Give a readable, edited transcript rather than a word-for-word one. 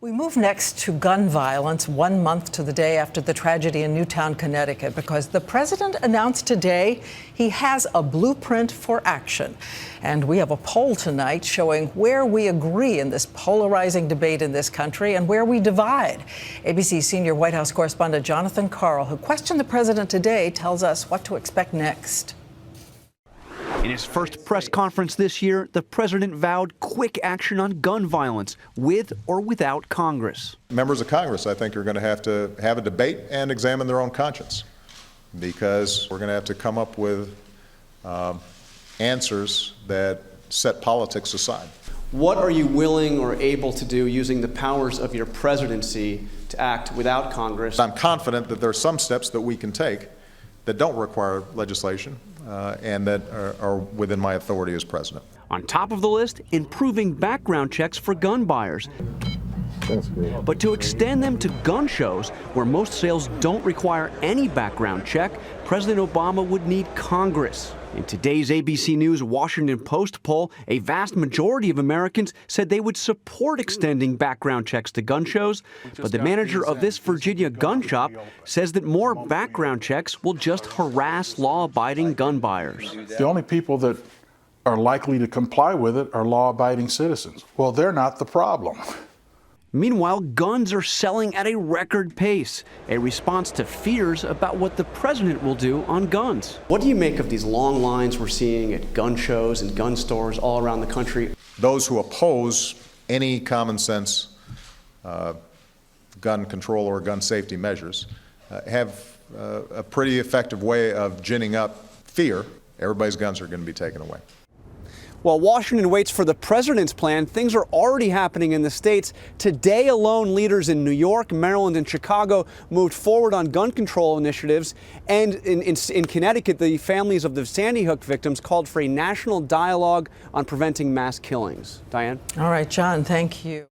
We move next to gun violence 1 month to the day after the tragedy in Newtown, Connecticut, because the president announced today he has a blueprint for action. And we have a poll tonight showing where we agree in this polarizing debate in this country and where we divide. ABC senior White House correspondent Jonathan Karl, who questioned the president today, tells us what to expect next. In his first press conference this year, the president vowed quick action on gun violence, with or without Congress. Members of Congress, I think, are going to have a debate and examine their own conscience, because we're going to have to come up with answers that set politics aside. What are you willing or able to do using the powers of your presidency to act without Congress? I'm confident that there are some steps that we can take that don't require legislation and that are within my authority as president. On top of the list, improving background checks for gun buyers. But to extend them to gun shows, where most sales don't require any background check, President Obama would need Congress. In today's ABC News Washington Post poll, a vast majority of Americans said they would support extending background checks to gun shows, but the manager of this Virginia gun shop says that more background checks will just harass law-abiding gun buyers. The only people that are likely to comply with it are law-abiding citizens. Well, they're not the problem. Meanwhile, guns are selling at a record pace, a response to fears about what the president will do on guns. What do you make of these long lines we're seeing at gun shows and gun stores all around the country? Those who oppose any common sense gun control or gun safety measures have a pretty effective way of ginning up fear. Everybody's guns are going to be taken away. While Washington waits for the president's plan, things are already happening in the states. Today alone, leaders in New York, Maryland, and Chicago moved forward on gun control initiatives. And in Connecticut, the families of the Sandy Hook victims called for a national dialogue on preventing mass killings. Diane? All right, John, thank you.